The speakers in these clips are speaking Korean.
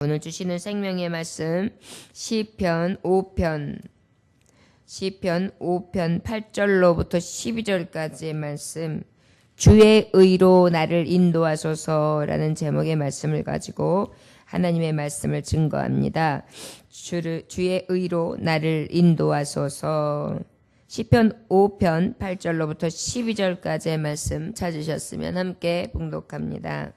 오늘 주시는 생명의 말씀 시편 5편 8절로부터 12절까지의 말씀, 주의 의로 나를 인도하소서라는 제목의 말씀을 가지고 하나님의 말씀을 증거합니다. 주의 의로 나를 인도하소서. 시편 5편 8절로부터 12절까지의 말씀 찾으셨으면 함께 봉독합니다.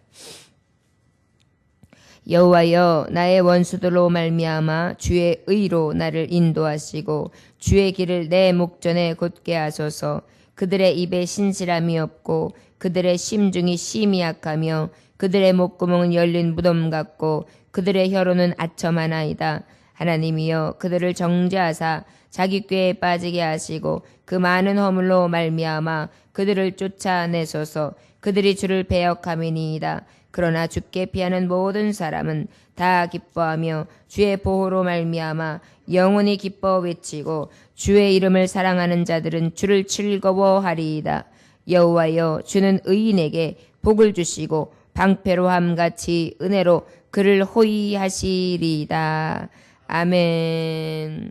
여호와여, 나의 원수들로 말미암아 주의 의로 나를 인도하시고 주의 길을 내 목전에 곧게 하소서. 그들의 입에 신실함이 없고 그들의 심중이 심히 약하며 그들의 목구멍은 열린 무덤 같고 그들의 혀로는 아첨하나이다. 하나님이여, 그들을 정죄하사 자기 꾀에 빠지게 하시고 그 많은 허물로 말미암아 그들을 쫓아내소서. 그들이 주를 배역함이니이다. 그러나 주께 피하는 모든 사람은 다 기뻐하며 주의 보호로 말미암아 영원히 기뻐 외치고 주의 이름을 사랑하는 자들은 주를 즐거워하리이다. 여호와여, 주는 의인에게 복을 주시고 방패로함같이 은혜로 그를 호위하시리이다. 아멘.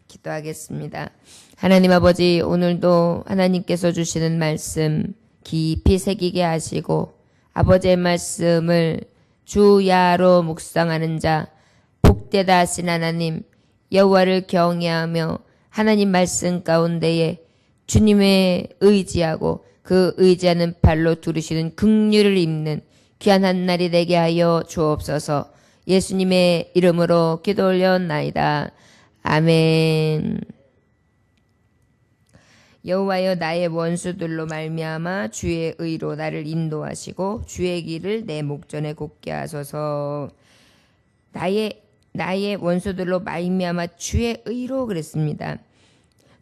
기도하겠습니다. 하나님 아버지, 오늘도 하나님께서 주시는 말씀 깊이 새기게 하시고 아버지의 말씀을 주야로 묵상하는 자 복되다 하신 하나님, 여호와를 경외하며 하나님 말씀 가운데에 주님의 의지하고 그 의지하는 발로 두르시는 긍휼을 입는 귀한 한 날이 되게 하여 주옵소서. 예수님의 이름으로 기도 올려나이다. 아멘. 여호와여, 나의 원수들로 말미암아 주의 의로 나를 인도하시고 주의 길을 내 목전에 곧게 하소서. 나의 원수들로 말미암아 주의 의로 그랬습니다.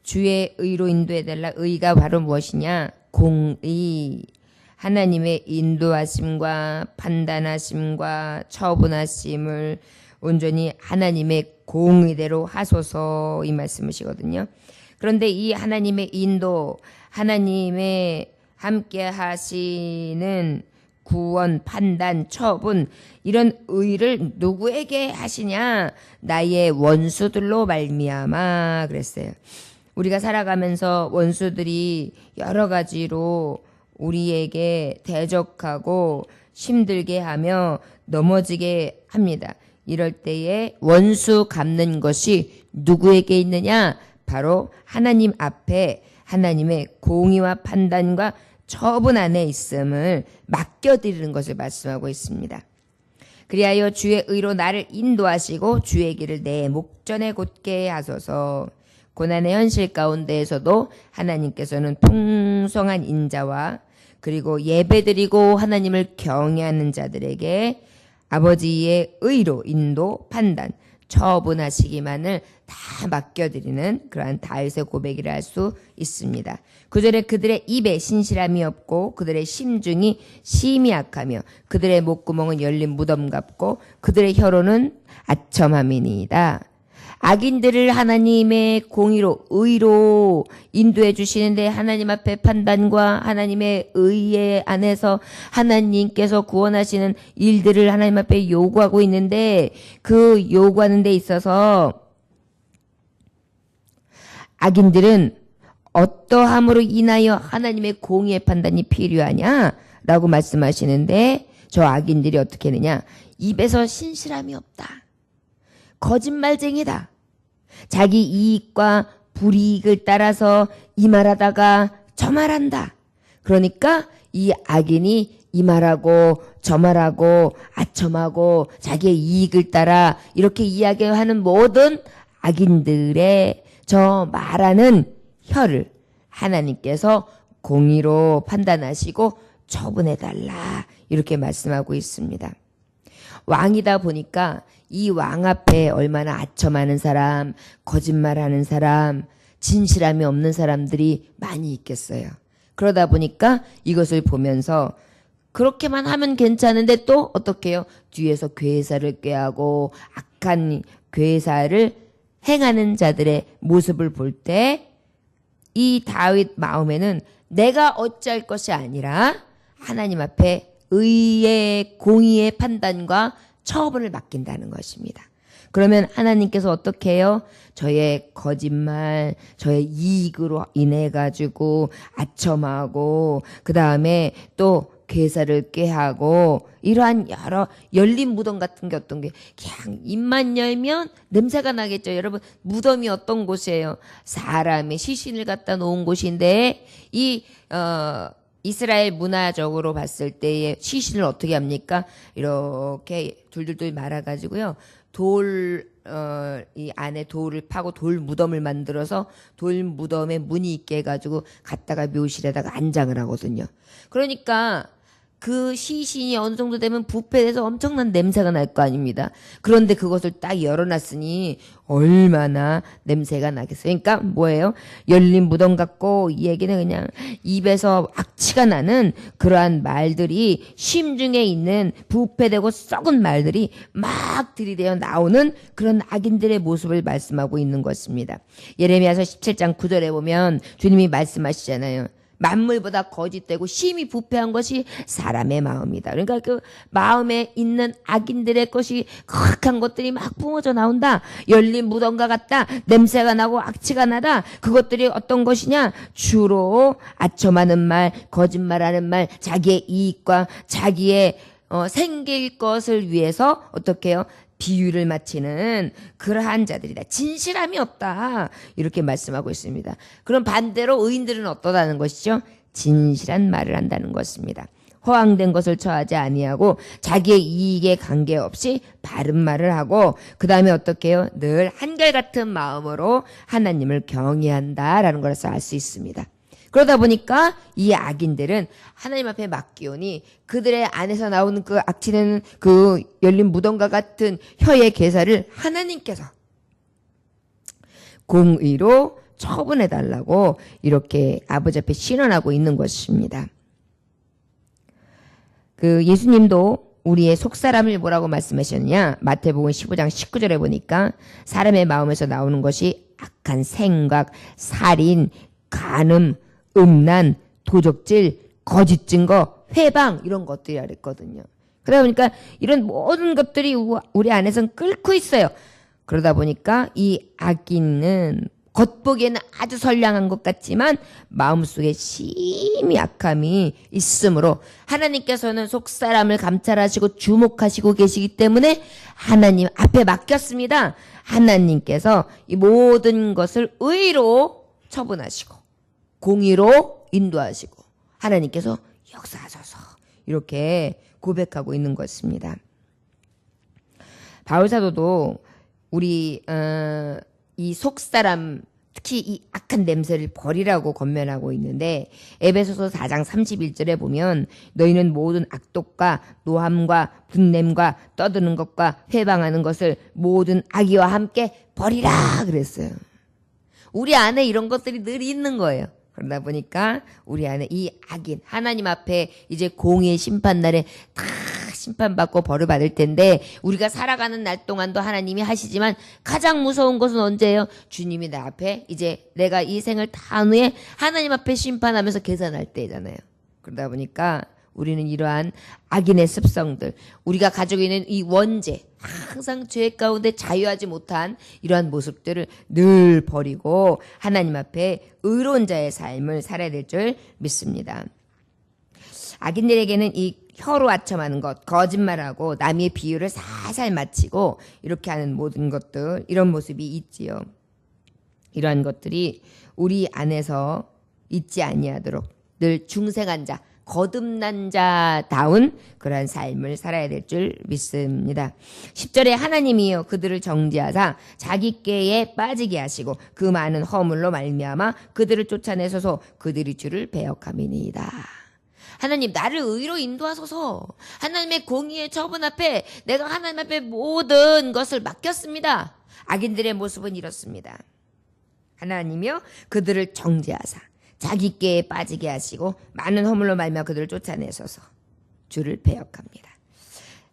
주의 의로 인도해달라. 의가 바로 무엇이냐? 공의. 하나님의 인도하심과 판단하심과 처분하심을 온전히 하나님의 공의대로 하소서, 이 말씀이시거든요. 그런데 이 하나님의 인도, 하나님의 함께 하시는 구원, 판단, 처분, 이런 의를 누구에게 하시냐? 나의 원수들로 말미암아 그랬어요. 우리가 살아가면서 원수들이 여러 가지로 우리에게 대적하고 힘들게 하며 넘어지게 합니다. 이럴 때에 원수 갚는 것이 누구에게 있느냐? 바로 하나님 앞에 하나님의 공의와 판단과 처분 안에 있음을 맡겨드리는 것을 말씀하고 있습니다. 그리하여 주의 의로 나를 인도하시고 주의 길을 내 목전에 곧게 하소서. 고난의 현실 가운데에서도 하나님께서는 풍성한 인자와 그리고 예배드리고 하나님을 경외하는 자들에게 아버지의 의로 인도, 판단, 처분하시기만을 다 맡겨드리는 그러한 다윗의 고백이라 할 수 있습니다. 9절에 그들의 입에 신실함이 없고 그들의 심중이 심히 약하며 그들의 목구멍은 열린 무덤 같고 그들의 혀로는 아첨함이니이다. 악인들을 하나님의 공의로, 의로 인도해 주시는데 하나님 앞에 판단과 하나님의 의에 안에서 하나님께서 구원하시는 일들을 하나님 앞에 요구하고 있는데 그 요구하는 데 있어서 악인들은 어떠함으로 인하여 하나님의 공의의 판단이 필요하냐라고 말씀하시는데 저 악인들이 어떻게 하느냐? 입에서 신실함이 없다. 거짓말쟁이다. 자기 이익과 불이익을 따라서 이 말하다가 저 말한다. 그러니까 이 악인이 이 말하고 저 말하고 아첨하고 자기의 이익을 따라 이렇게 이야기하는 모든 악인들의 저 말하는 혀를 하나님께서 공의로 판단하시고 처분해달라, 이렇게 말씀하고 있습니다. 왕이다 보니까 이 왕 앞에 얼마나 아첨하는 사람, 거짓말하는 사람, 진실함이 없는 사람들이 많이 있겠어요. 그러다 보니까 이것을 보면서 그렇게만 하면 괜찮은데 또 어떻게 해요? 뒤에서 괴사를 꾀하고 악한 괴사를 행하는 자들의 모습을 볼 때 이 다윗 마음에는 내가 어찌할 것이 아니라 하나님 앞에 의의 공의의 판단과 처분을 맡긴다는 것입니다. 그러면 하나님께서 어떻게 해요? 저의 거짓말, 저의 이익으로 인해 가지고 아첨하고 그 다음에 또 괴사를 꾀하고 이러한 여러 열린 무덤 같은 게 어떤 게 그냥 입만 열면 냄새가 나겠죠. 여러분 무덤이 어떤 곳이에요? 사람의 시신을 갖다 놓은 곳인데 이스라엘 문화적으로 봤을 때의 시신을 어떻게 합니까? 이렇게 둘둘둘 말아가지고요. 이 안에 돌을 파고 돌 무덤을 만들어서 돌 무덤에 문이 있게 해가지고 갖다가 묘실에다가 안장을 하거든요. 그러니까 그 시신이 어느 정도 되면 부패돼서 엄청난 냄새가 날 거 아닙니다. 그런데 그것을 딱 열어놨으니 얼마나 냄새가 나겠어요. 그러니까 뭐예요? 열린 무덤 같고 이 얘기는 그냥 입에서 악취가 나는 그러한 말들이 심중에 있는 부패되고 썩은 말들이 막 들이대어 나오는 그런 악인들의 모습을 말씀하고 있는 것입니다. 예레미야서 17장 9절에 보면 주님이 말씀하시잖아요. 만물보다 거짓되고 심히 부패한 것이 사람의 마음이다. 그러니까 그 마음에 있는 악인들의 것이 거악한 것들이 막 뿜어져 나온다. 열린 무덤과 같다. 냄새가 나고 악취가 나다. 그것들이 어떤 것이냐? 주로 아첨하는 말, 거짓말하는 말, 자기의 이익과 자기의 생길 것을 위해서 어떻게 해요? 비유를 마치는 그러한 자들이다. 진실함이 없다. 이렇게 말씀하고 있습니다. 그럼 반대로 의인들은 어떠다는 것이죠? 진실한 말을 한다는 것입니다. 허황된 것을 처하지 아니하고 자기의 이익에 관계없이 바른 말을 하고 그 다음에 어떻게 해요? 늘 한결같은 마음으로 하나님을 경외한다라는 것을 알 수 있습니다. 그러다 보니까 이 악인들은 하나님 앞에 맡기오니 그들의 안에서 나오는 그 악취는 그 열린 무덤과 같은 혀의 괴사를 하나님께서 공의로 처분해달라고 이렇게 아버지 앞에 신원하고 있는 것입니다. 그 예수님도 우리의 속사람을 뭐라고 말씀하셨냐? 마태복음 15장 19절에 보니까 사람의 마음에서 나오는 것이 악한 생각, 살인, 간음, 음란, 도적질, 거짓 증거, 회방 이런 것들이라 그랬거든요. 그러다 보니까 이런 모든 것들이 우리 안에서는 끓고 있어요. 그러다 보니까 이 악인은 겉보기에는 아주 선량한 것 같지만 마음속에 심히 악함이 있으므로 하나님께서는 속사람을 감찰하시고 주목하시고 계시기 때문에 하나님 앞에 맡겼습니다. 하나님께서 이 모든 것을 의로 처분하시고 공의로 인도하시고 하나님께서 역사하소서 이렇게 고백하고 있는 것입니다. 바울사도도 우리 이 속사람 특히 이 악한 냄새를 버리라고 권면하고 있는데 에베소서 4장 31절에 보면 너희는 모든 악독과 노함과 분냄과 떠드는 것과 회방하는 것을 모든 악의와 함께 버리라 그랬어요. 우리 안에 이런 것들이 늘 있는 거예요. 그러다 보니까 우리 안에 이 악인 하나님 앞에 이제 공의의 심판날에 다 심판받고 벌을 받을 텐데 우리가 살아가는 날 동안도 하나님이 하시지만 가장 무서운 것은 언제예요? 주님이 나 앞에 이제 내가 이 생을 다 한 후에 하나님 앞에 심판하면서 계산할 때잖아요. 그러다 보니까 우리는 이러한 악인의 습성들 우리가 가지고 있는 이 원죄 항상 죄 가운데 자유하지 못한 이러한 모습들을 늘 버리고 하나님 앞에 의로운 자의 삶을 살아야 될 줄 믿습니다. 악인들에게는 이 혀로 아첨하는 것, 거짓말하고 남의 비유를 살살 마치고 이렇게 하는 모든 것들 이런 모습이 있지요. 이러한 것들이 우리 안에서 있지 아니하도록 늘 중생한 자 거듭난 자다운 그러한 삶을 살아야 될 줄 믿습니다. 10절에 하나님이여 그들을 정죄하사 자기 꾀에 빠지게 하시고 그 많은 허물로 말미암아 그들을 쫓아내소서 그들이 주를 배역함이니이다. 하나님 나를 의로 인도하소서. 하나님의 공의의 처분 앞에 내가 하나님 앞에 모든 것을 맡겼습니다. 악인들의 모습은 이렇습니다. 하나님이여 그들을 정죄하사 자기 꾀에 빠지게 하시고 많은 허물로 말미암아 그들을 쫓아내소서 주를 배역합니다.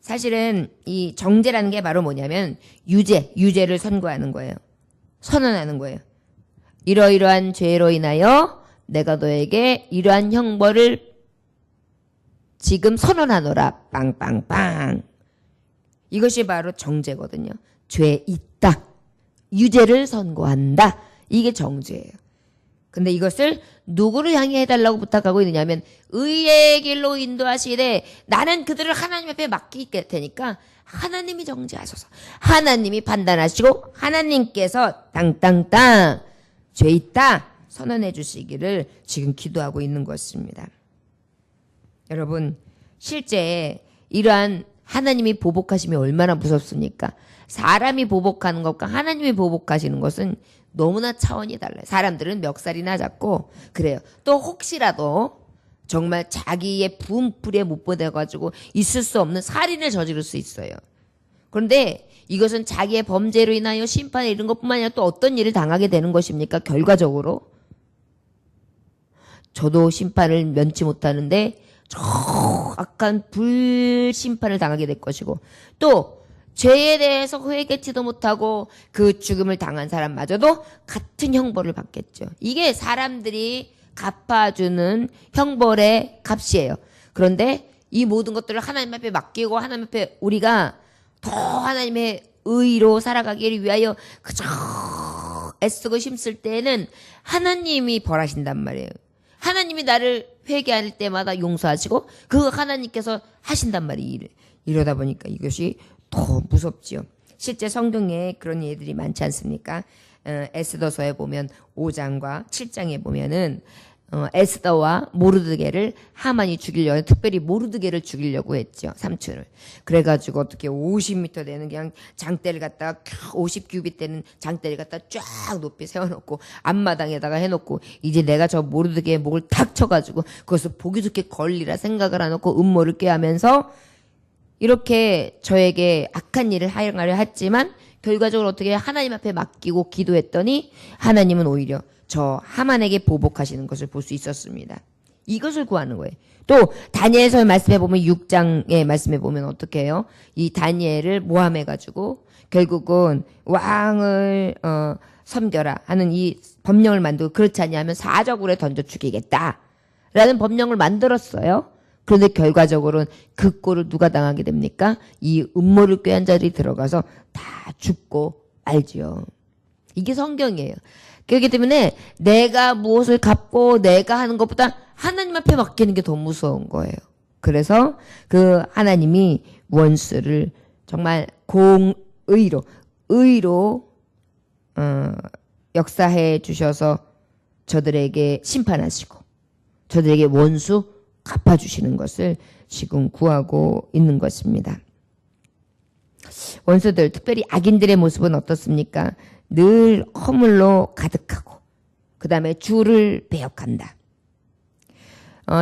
사실은 이 정죄라는 게 바로 뭐냐면 유죄를 선고하는 거예요. 선언하는 거예요. 이러이러한 죄로 인하여 내가 너에게 이러한 형벌을 지금 선언하노라 빵빵빵. 이것이 바로 정죄거든요. 죄 있다. 유죄를 선고한다. 이게 정죄예요. 근데 이것을 누구를 향해 해달라고 부탁하고 있느냐면 의의 길로 인도하시되 나는 그들을 하나님 앞에 맡길 테니까 하나님이 정죄하소서. 하나님이 판단하시고 하나님께서 땅땅땅 죄 있다 선언해 주시기를 지금 기도하고 있는 것입니다. 여러분 실제 이러한 하나님이 보복하심이 얼마나 무섭습니까? 사람이 보복하는 것과 하나님이 보복하시는 것은 너무나 차원이 달라요. 사람들은 멱살이나 잡고 그래요. 또 혹시라도 정말 자기의 분풀에 못 보내가지고 있을 수 없는 살인을 저지를 수 있어요. 그런데 이것은 자기의 범죄로 인하여 심판에 이른 것뿐만 아니라 또 어떤 일을 당하게 되는 것입니까? 결과적으로 저도 심판을 면치 못하는데 저 악한 불심판을 당하게 될 것이고 또 죄에 대해서 회개치도 못하고 그 죽음을 당한 사람마저도 같은 형벌을 받겠죠. 이게 사람들이 갚아주는 형벌의 값이에요. 그런데 이 모든 것들을 하나님 앞에 맡기고 하나님 앞에 우리가 더 하나님의 의로 살아가기를 위하여 그저 애쓰고 힘쓸 때에는 하나님이 벌하신단 말이에요. 하나님이 나를 회개할 때마다 용서하시고 그 하나님께서 하신단 말이에요. 이러다 보니까 이것이 더 무섭지요. 실제 성경에 그런 예들이 많지 않습니까? 에스더서에 보면 5장과 7장에 보면은 에스더와 모르드게를 하만이 죽이려고 특별히 모르드게를 죽이려고 했죠. 삼촌을. 그래가지고 어떻게 50m 되는 그냥 장대를 갖다가 50규빗 되는 장대를 갖다가 쫙 높이 세워놓고 앞마당에다가 해놓고 이제 내가 저 모르드게의 목을 탁 쳐가지고 그것을 보기 좋게 걸리라 생각을 해놓고 음모를 꾀하면서 이렇게 저에게 악한 일을 하려 했지만 결과적으로 어떻게 하나님 앞에 맡기고 기도했더니 하나님은 오히려 저 하만에게 보복하시는 것을 볼 수 있었습니다. 이것을 구하는 거예요. 또 다니엘서 말씀해 보면 6장의 말씀해 보면 어떻게 해요? 이 다니엘을 모함해가지고 결국은 왕을 섬겨라 하는 이 법령을 만들고 그렇지 않냐면 사적으로 던져 죽이겠다라는 법령을 만들었어요. 그런데 결과적으로는 그 꼴을 누가 당하게 됩니까? 이 음모를 꾀한 자들이 들어가서 다 죽고 말지요. 이게 성경이에요. 그렇기 때문에 내가 무엇을 갚고 내가 하는 것보다 하나님 앞에 맡기는 게 더 무서운 거예요. 그래서 그 하나님이 원수를 정말 의로 역사해 주셔서 저들에게 심판하시고 저들에게 원수 갚아주시는 것을 지금 구하고 있는 것입니다. 원수들, 특별히 악인들의 모습은 어떻습니까? 늘 허물로 가득하고 그 다음에 주를 배역한다.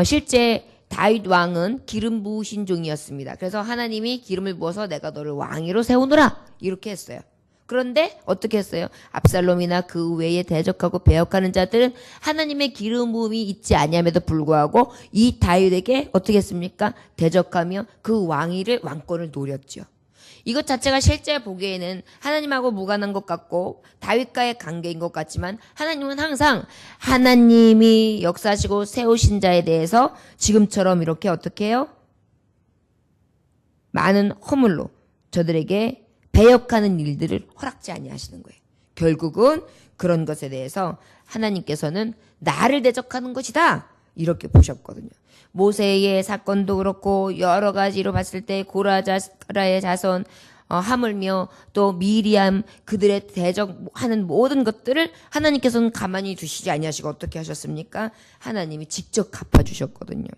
실제 다윗 왕은 기름 부으신 종이었습니다. 그래서 하나님이 기름을 부어서 내가 너를 왕위로 세우노라 이렇게 했어요. 그런데 어떻게 했어요? 압살롬이나 그 외에 대적하고 배역하는 자들은 하나님의 기름 부음이 있지 아니함에도 불구하고 이 다윗에게 어떻게 했습니까? 대적하며 그 왕권을 노렸죠. 이것 자체가 실제 보기에는 하나님하고 무관한 것 같고 다윗과의 관계인 것 같지만 하나님은 항상 하나님이 역사하시고 세우신 자에 대해서 지금처럼 이렇게 어떻게 해요? 많은 허물로 저들에게 배역하는 일들을 허락지 아니하시는 거예요. 결국은 그런 것에 대해서 하나님께서는 나를 대적하는 것이다 이렇게 보셨거든요. 모세의 사건도 그렇고 여러 가지로 봤을 때 고라의 자손 하물며 또 미리암 그들의 대적하는 모든 것들을 하나님께서는 가만히 두시지 아니하시고 어떻게 하셨습니까? 하나님이 직접 갚아주셨거든요.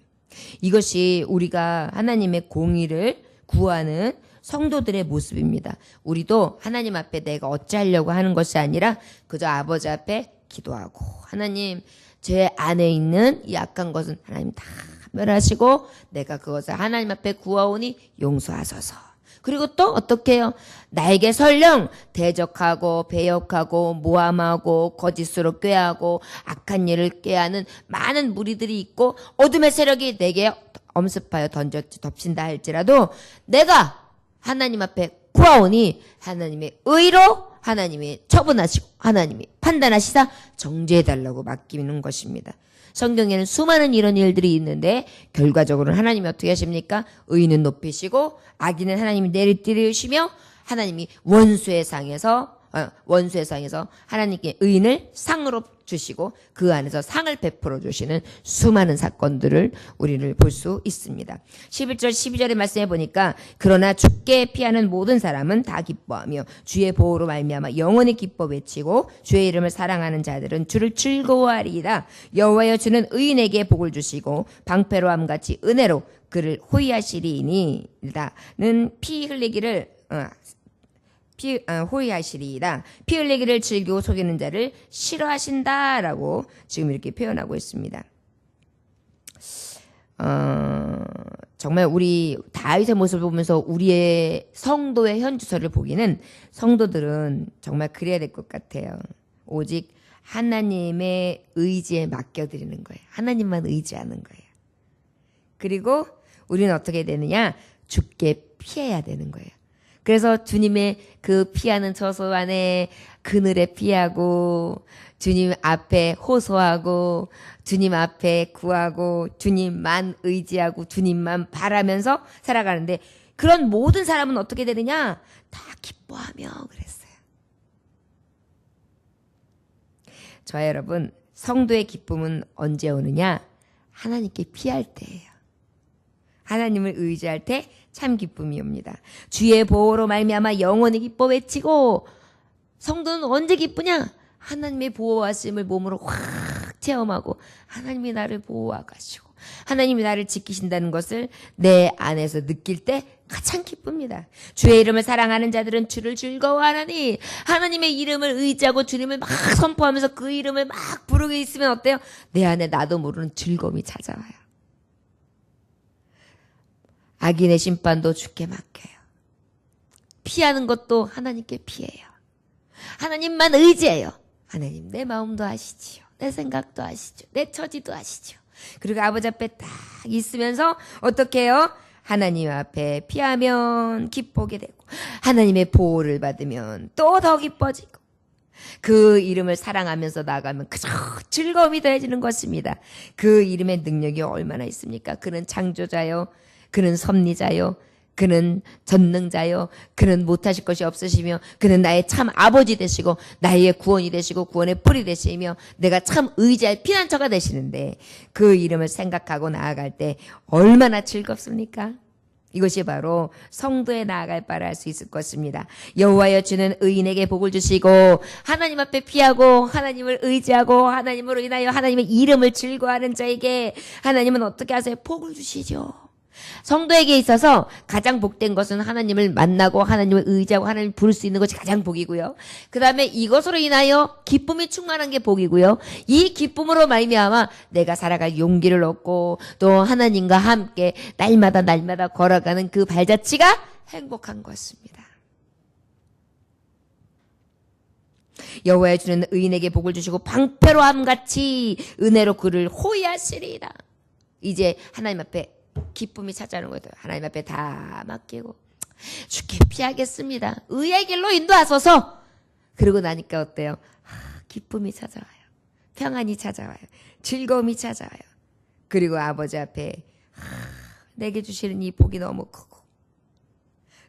이것이 우리가 하나님의 공의를 구하는 성도들의 모습입니다. 우리도 하나님 앞에 내가 어찌하려고 하는 것이 아니라 그저 아버지 앞에 기도하고 하나님 제 안에 있는 이 악한 것은 하나님 다 멸하시고 내가 그것을 하나님 앞에 구하오니 용서하소서. 그리고 또 어떻게 해요? 나에게 설령 대적하고 배역하고 모함하고 거짓으로 꾀하고 악한 일을 꾀하는 많은 무리들이 있고 어둠의 세력이 내게 엄습하여 덮친다 할지라도 내가 하나님 앞에 구하오니 하나님의 의로 하나님이 처분하시고 하나님이 판단하시사 정죄해달라고 맡기는 것입니다. 성경에는 수많은 이런 일들이 있는데 결과적으로는 하나님이 어떻게 하십니까? 의인은 높이시고 악인은 하나님이 내리뜨리시며 하나님이 원수의 상에서 하나님께 의인을 상으로 주시고 그 안에서 상을 베풀어 주시는 수많은 사건들을 우리를 볼 수 있습니다. 11절 12절의 말씀해 보니까 그러나 주께 피하는 모든 사람은 다 기뻐하며 주의 보호로 말미암아 영원히 기뻐 외치고 주의 이름을 사랑하는 자들은 주를 즐거워하리이다. 여호와여 주는 의인에게 복을 주시고 방패로함 같이 은혜로 그를 호위하시리이다는 피 흘리기를 호위하시리이다. 피 흘리기를 즐기고 속이는 자를 싫어하신다라고 지금 이렇게 표현하고 있습니다. 정말 우리 다윗의 모습을 보면서 우리의 성도의 현주소를 보기는 성도들은 정말 그래야 될 것 같아요. 오직 하나님의 의지에 맡겨드리는 거예요. 하나님만 의지하는 거예요. 그리고 우리는 어떻게 되느냐? 주께 피해야 되는 거예요. 그래서 주님의 그 피하는 저소 안에 그늘에 피하고 주님 앞에 호소하고 주님 앞에 구하고 주님만 의지하고 주님만 바라면서 살아가는데 그런 모든 사람은 어떻게 되느냐? 다 기뻐하며 그랬어요. 저와 여러분, 성도의 기쁨은 언제 오느냐? 하나님께 피할 때예요. 하나님을 의지할 때 참 기쁨이 옵니다. 주의 보호로 말미암아 영원히 기뻐 외치고 성도는 언제 기쁘냐? 하나님의 보호하심을 몸으로 확 체험하고 하나님이 나를 보호하시고 하나님이 나를 지키신다는 것을 내 안에서 느낄 때 가장 기쁩니다. 주의 이름을 사랑하는 자들은 주를 즐거워하나니 하나님의 이름을 의지하고 주님을 막 선포하면서 그 이름을 막 부르고 있으면 어때요? 내 안에 나도 모르는 즐거움이 찾아와요. 악인의 심판도 주께 맡겨요. 피하는 것도 하나님께 피해요. 하나님만 의지해요. 하나님 내 마음도 아시지요. 내 생각도 아시죠. 내 처지도 아시죠. 그리고 아버지 앞에 딱 있으면서 어떻게 해요? 하나님 앞에 피하면 기쁘게 되고 하나님의 보호를 받으면 또 더 기뻐지고 그 이름을 사랑하면서 나가면 그저 즐거움이 더해지는 것입니다. 그 이름의 능력이 얼마나 있습니까? 그는 창조자요. 그는 섭리자요. 그는 전능자요. 그는 못하실 것이 없으시며 그는 나의 참 아버지 되시고 나의 구원이 되시고 구원의 뿔이 되시며 내가 참 의지할 피난처가 되시는데 그 이름을 생각하고 나아갈 때 얼마나 즐겁습니까? 이것이 바로 성도에 나아갈 바를 알 수 있을 것입니다. 여호와여 주는 의인에게 복을 주시고 하나님 앞에 피하고 하나님을 의지하고 하나님으로 인하여 하나님의 이름을 즐거워하는 자에게 하나님은 어떻게 하세요? 복을 주시죠. 성도에게 있어서 가장 복된 것은 하나님을 만나고 하나님을 의지하고 하나님을 부를 수 있는 것이 가장 복이고요. 그 다음에 이것으로 인하여 기쁨이 충만한 게 복이고요. 이 기쁨으로 말미암아 내가 살아갈 용기를 얻고 또 하나님과 함께 날마다 걸어가는 그 발자취가 행복한 것입니다. 여호와의 주는 의인에게 복을 주시고 방패로함 같이 은혜로 그를 호위하시리이다. 이제 하나님 앞에 기쁨이 찾아오는 거예요. 하나님 앞에 다 맡기고 주께 피하겠습니다. 의의 길로 인도하소서. 그러고 나니까 어때요? 기쁨이 찾아와요. 평안이 찾아와요. 즐거움이 찾아와요. 그리고 아버지 앞에 내게 주시는 이 복이 너무 크고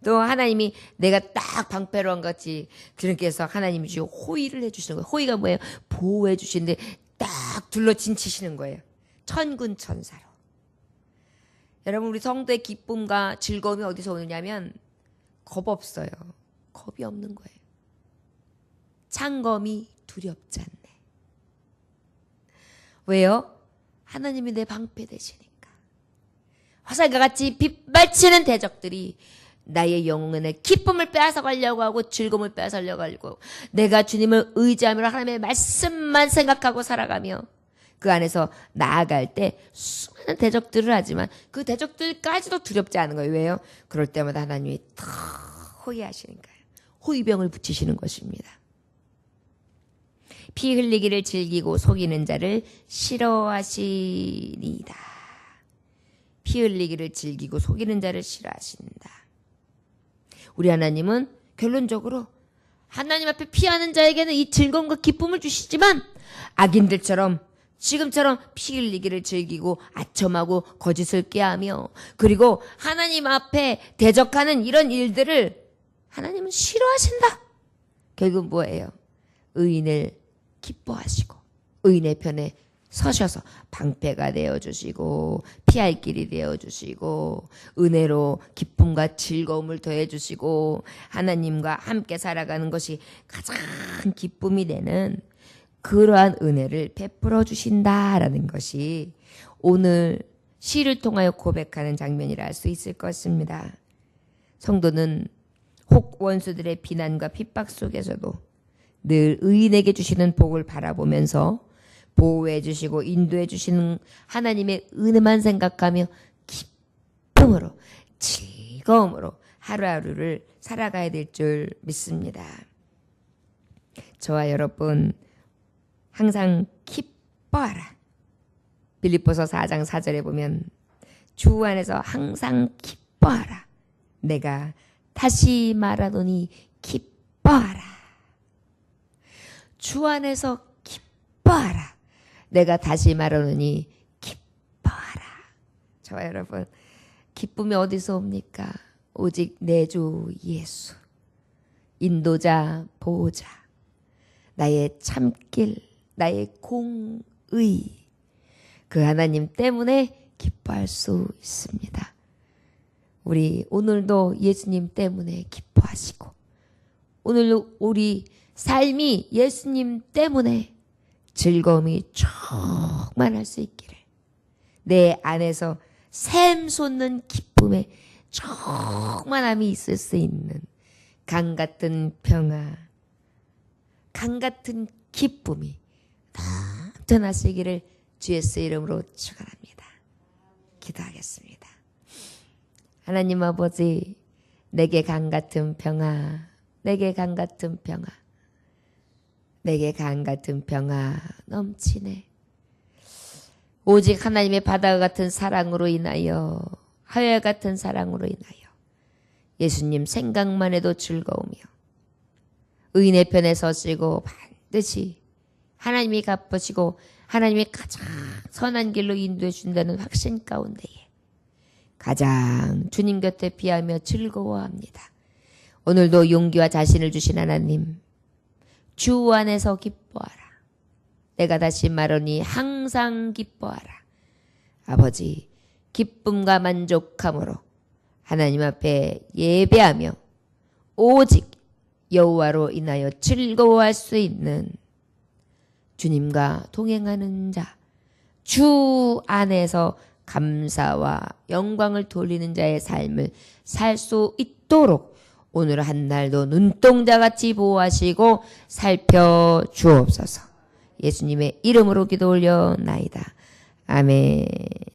또 하나님이 내가 딱 방패로한 같이 그렇게해서 하나님이 주시고 호의를 해주시는 거예요. 호의가 뭐예요? 보호해 주시는데 딱 둘러 진치시는 거예요. 천군 천사로. 여러분 우리 성도의 기쁨과 즐거움이 어디서 오느냐면 겁 없어요. 겁이 없는 거예요. 창검이 두렵지 않네. 왜요? 하나님이 내 방패 되시니까. 화살과 같이 빗발치는 대적들이 나의 영혼의 기쁨을 빼앗아가려고 하고 즐거움을 빼앗아가려고 하고 내가 주님을 의지하며 하나님의 말씀만 생각하고 살아가며 그 안에서 나아갈 때 수많은 대적들을 하지만 그 대적들까지도 두렵지 않은 거예요. 왜요? 그럴 때마다 하나님이 더 호위하시니까요. 호위병을 붙이시는 것입니다. 피 흘리기를 즐기고 속이는 자를 싫어하시니이다. 피 흘리기를 즐기고 속이는 자를 싫어하신다. 우리 하나님은 결론적으로 하나님 앞에 피하는 자에게는 이 즐거움과 기쁨을 주시지만 악인들처럼 지금처럼 피 흘리기를 즐기고 아첨하고 거짓을 꾀하며 그리고 하나님 앞에 대적하는 이런 일들을 하나님은 싫어하신다. 결국 뭐예요? 의인을 기뻐하시고 의인의 편에 서셔서 방패가 되어주시고 피할 길이 되어주시고 은혜로 기쁨과 즐거움을 더해주시고 하나님과 함께 살아가는 것이 가장 기쁨이 되는 그러한 은혜를 베풀어 주신다라는 것이 오늘 시를 통하여 고백하는 장면이라 할 수 있을 것입니다. 성도는 혹 원수들의 비난과 핍박 속에서도 늘 의인에게 주시는 복을 바라보면서 보호해 주시고 인도해 주시는 하나님의 은혜만 생각하며 기쁨으로 즐거움으로 하루하루를 살아가야 될 줄 믿습니다. 저와 여러분 항상 기뻐하라. 빌립보서 4장 4절에 보면 주 안에서 항상 기뻐하라. 내가 다시 말하노니 기뻐하라. 주 안에서 기뻐하라. 내가 다시 말하노니 기뻐하라. 저와 여러분 기쁨이 어디서 옵니까? 오직 내 주 예수 인도자 보호자 나의 참길 나의 공의 그 하나님 때문에 기뻐할 수 있습니다. 우리 오늘도 예수님 때문에 기뻐하시고 오늘도 우리 삶이 예수님 때문에 즐거움이 충만할 수 있기를 내 안에서 샘솟는 기쁨에 충만함이 있을 수 있는 강같은 평화 강같은 기쁨이 넘쳐나시기를 주 예수의 이름으로 축원합니다. 기도하겠습니다. 하나님 아버지 내게 강같은 평화 내게 강같은 평화 내게 강같은 평화 넘치네. 오직 하나님의 바다와 같은 사랑으로 인하여 하늘 같은 사랑으로 인하여 예수님 생각만 해도 즐거우며 의인의 편에 서시고 반드시 하나님이 갚으시고 하나님이 가장 선한 길로 인도해 준다는 확신 가운데에 가장 주님 곁에 피하며 즐거워합니다. 오늘도 용기와 자신을 주신 하나님 주 안에서 기뻐하라. 내가 다시 말하니 항상 기뻐하라. 아버지 기쁨과 만족함으로 하나님 앞에 예배하며 오직 여호와로 인하여 즐거워할 수 있는 주님과 동행하는 자, 주 안에서 감사와 영광을 돌리는 자의 삶을 살 수 있도록 오늘 한 날도 눈동자같이 보호하시고 살펴주옵소서. 예수님의 이름으로 기도 올려나이다. 아멘.